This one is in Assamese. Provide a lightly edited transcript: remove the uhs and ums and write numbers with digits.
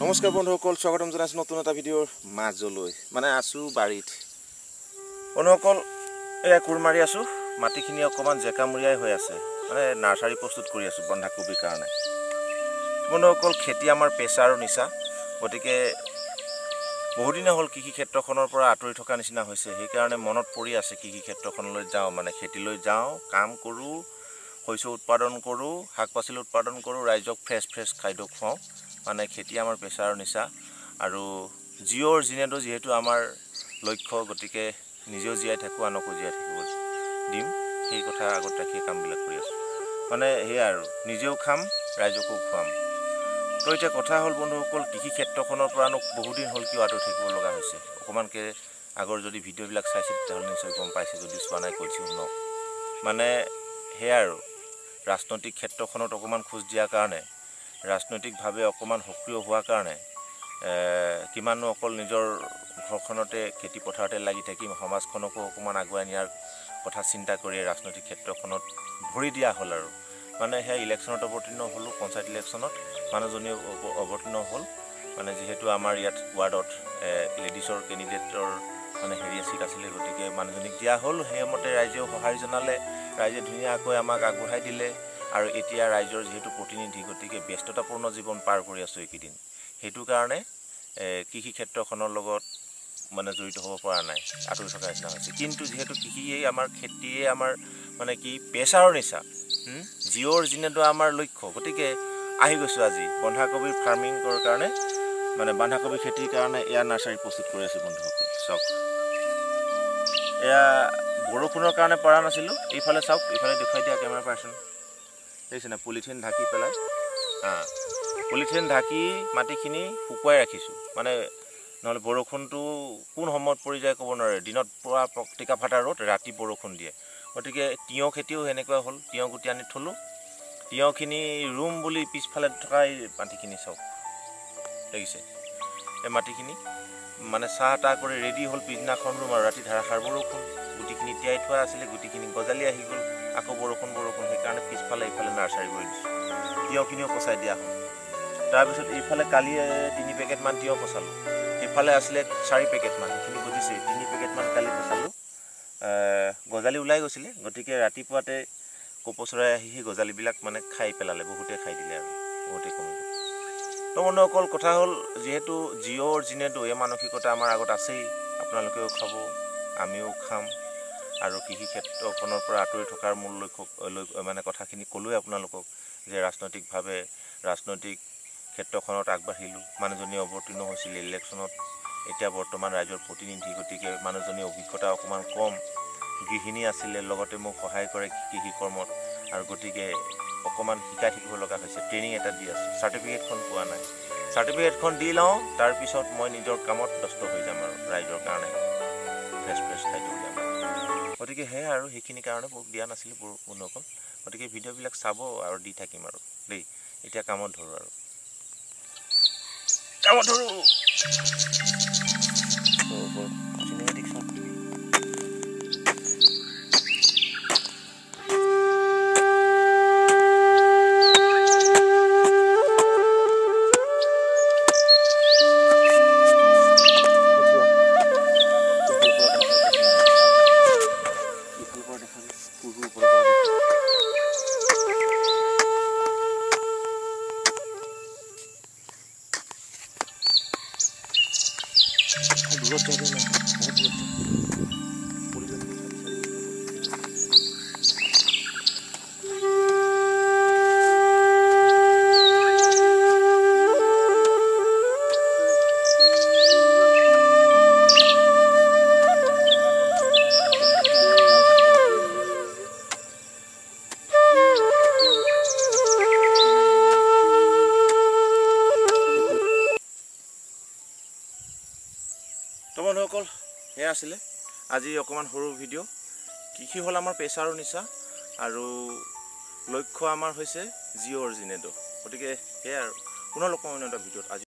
নমস্কাৰ বন্ধুসকল, স্বাগতম জনাইছো নতুন এটা ভিডিঅ'ৰ মাজলৈ। মানে আছো বাৰীত বন্ধুসকল, এয়া কোৰ মাৰি আছো। মাটিখিনি অকণমান জেকামুৰিয়াই হৈ আছে, মানে নাৰ্চাৰী প্ৰস্তুত কৰি আছো বন্ধাকবিৰ কাৰণে। বন্ধুসকল, খেতি আমাৰ পেচা আৰু নিচা, গতিকে বহুদিনে হ'ল কৃষি ক্ষেত্ৰখনৰ পৰা আঁতৰি থকা নিচিনা হৈছে। সেইকাৰণে মনত পৰি আছে কৃষি ক্ষেত্ৰখনলৈ যাওঁ, মানে খেতিলৈ যাওঁ, কাম কৰোঁ, শস্য উৎপাদন কৰোঁ, শাক পাচলি উৎপাদন কৰোঁ, ৰাইজক ফ্ৰেছ খাদ্য খুৱাওঁ। মানে খেতি আমাৰ পেচা আৰু নিচা, আৰু জীঅ'ৰ জিনেটো যিহেতু আমাৰ লক্ষ্য, গতিকে নিজেও জীয়াই থাকোঁ, আনকো জীয়াই থাকিব দিম, সেই কথা আগত ৰাখি কামবিলাক কৰি আছোঁ। মানে সেয়াই আৰু, নিজেও খাম, ৰাইজকো খুৱাম। তো এতিয়া কথা হ'ল বন্ধুসকল, কৃষি ক্ষেত্ৰখনৰ পৰানো বহুদিন হ'ল কিয় আঁতৰি থাকিব লগা হৈছে। অকণমানকৈ আগৰ যদি ভিডিঅ'বিলাক চাইছে তেতিয়াহ'লে নিশ্চয় গম পাইছে, যদি চোৱা নাই কৈছোঁ ন। মানে সেয়াই আৰু, ৰাজনৈতিক ক্ষেত্ৰখনত অকণমান খোজ দিয়াৰ কাৰণে, ৰাজনৈতিকভাৱে অকণমান সক্ৰিয় হোৱাৰ কাৰণে, কিমাননো অকল নিজৰ ঘৰখনতে খেতি পথাৰতে লাগি থাকিম, সমাজখনকো অকণমান আগুৱাই নিয়াৰ কথা চিন্তা কৰি ৰাজনৈতিক ক্ষেত্ৰখনত ভৰি দিয়া হ'ল আৰু। মানে সেয়া ইলেকশ্যনত অৱতীৰ্ণ হ'লোঁ, পঞ্চায়ত ইলেকশ্যনত মানুহজনীও অৱতীৰ্ণ হ'ল। মানে যিহেতু আমাৰ ইয়াত ৱাৰ্ডত লেডিছৰ কেণ্ডিডেটৰ মানে চিট আছিলে, গতিকে মানুহজনীক দিয়া হ'ল। সেইমতে ৰাইজেও সঁহাৰি জনালে, ৰাইজে ধুনীয়াকৈ আমাক আগবঢ়াই দিলে। আৰু এতিয়া ৰাইজৰ যিহেতু প্ৰতিনিধি, গতিকে ব্যস্ততাপূৰ্ণ জীৱন পাৰ কৰি আছোঁ এইকেইদিন। সেইটো কাৰণে কৃষি ক্ষেত্ৰখনৰ লগত মানে জড়িত হ'ব পৰা নাই, আঁতৰি থকা নিচিনা হৈছে। কিন্তু যিহেতু কৃষিয়েই আমাৰ, খেতিয়ে আমাৰ মানে কি পেচা আৰু নিচা, জীঅ'ৰ জিনেটো আমাৰ লক্ষ্য, গতিকে আহি গৈছোঁ আজি বন্ধাকবিৰ ফাৰ্মিঙৰ কাৰণে, মানে বন্ধাকবি খেতিৰ কাৰণে এয়া নাৰ্চাৰী প্ৰস্তুত কৰি আছোঁ বন্ধুসকল। চাওক, এয়া বৰষুণৰ কাৰণে পৰা নাছিলোঁ। এইফালে চাওক, এইফালে দেখুৱাই দিয়া কেমেৰা পাৰ্চন, দেখিছেনে, পলিথিন ঢাকি পেলাই, পলিথিন ঢাকি মাটিখিনি শুকুৱাই ৰাখিছোঁ। মানে নহ'লে বৰষুণটো কোন সময়ত পৰি যায় ক'ব নোৱাৰে। দিনত পৰা টিকা ফটা ৰ'দ, ৰাতি বৰষুণ দিয়ে। গতিকে তিয়ঁহ খেতিও সেনেকুৱা হ'ল। তিয়ঁহ গুটি আনি থ'লোঁ, তিয়ঁহখিনি ৰুম বুলি পিছফালে থকা এই মাটিখিনি চাওক, দেখিছে, এই মাটিখিনি মানে চাহ তাহ কৰি ৰেডি হ'ল, পিছদিনাখন ৰুম আৰু ৰাতি ধাৰাসাৰ বৰষুণ। গুটিখিনি তিয়াই থোৱা আছিলে, গুটিখিনি গজালি আহি গ'ল, আকৌ বৰষুণ, সেইকাৰণে পিছফালে এইফালে নাৰ্চাৰী কৰি দিছোঁ। তিয়ঁহখিনিও পচাই দিয়া হ'ল। তাৰপিছত এইফালে কালি 3 পেকেটমান তিয়ঁহ পচালোঁ, সেইফালে আছিলে 4 পেকেটমান, সেইখিনি গজিছে, 3 পেকেটমান কালি পচালোঁ। গজালি ওলাই গৈছিলে, গতিকে ৰাতিপুৱাতে কপৌচৰাই আহি সেই গজালিবিলাক মানে খাই পেলালে, বহুতে খাই দিলে আৰু বহুতে কমি গ'ল। তো বন্ধুসকল, কথা হ'ল যিহেতু জীঅ'ৰ জিনেটো এই মানসিকতা আমাৰ আগত আছেই, আপোনালোকেও খাব, আমিও খাম। আৰু কৃষি ক্ষেত্ৰখনৰ পৰা আঁতৰি থকাৰ মূল লক্ষ্য মানে কথাখিনি ক'লোৱে আপোনালোকক, যে ৰাজনৈতিক ক্ষেত্ৰখনত আগবাঢ়িলোঁ। মানুহজনী অৱতীৰ্ণ হৈছিল ইলেকশ্যনত, এতিয়া বৰ্তমান ৰাইজৰ প্ৰতিনিধি, গতিকে মানুহজনীৰ অভিজ্ঞতা অকণমান কম। গৃহিণী আছিলে, লগতে মোক সহায় কৰে কৃষি কৰ্মত, আৰু গতিকে অকণমান শিকাই থাকিব লগা হৈছে। ট্ৰেইনিং এটা দি আছোঁ, চাৰ্টিফিকেটখন পোৱা নাই। চাৰ্টিফিকেটখন দি লওঁ, তাৰপিছত মই নিজৰ কামত ব্যস্ত হৈ যাম আৰু ৰাইজৰ কাৰণে ফ্ৰেছ খাদ্য উলিয়াম। গতিকে সেয়াই আৰু, সেইখিনি কাৰণে মোক দিয়া নাছিলোঁ বন্ধুসকল। গতিকে ভিডিঅ'বিলাক চাব আৰু দি থাকিম আৰু দেই। এতিয়া কামত ধৰোঁ আৰু, কামত ধৰোঁ। চিনেমেটিক শ্বট দূৰত যাব নাই, বহুত দূৰত তো বন্ধুসকল, সেয়া আছিলে আজি অকণমান সৰু ভিডিঅ'। কৃষি হ'ল আমাৰ পেচা আৰু নিচা, আৰু লক্ষ্য আমাৰ হৈছে জীঅ'ৰ জিনেটো। গতিকে সেয়াই আৰু, পুনৰ লগ পাম এটা ভিডিঅ'ত। আজি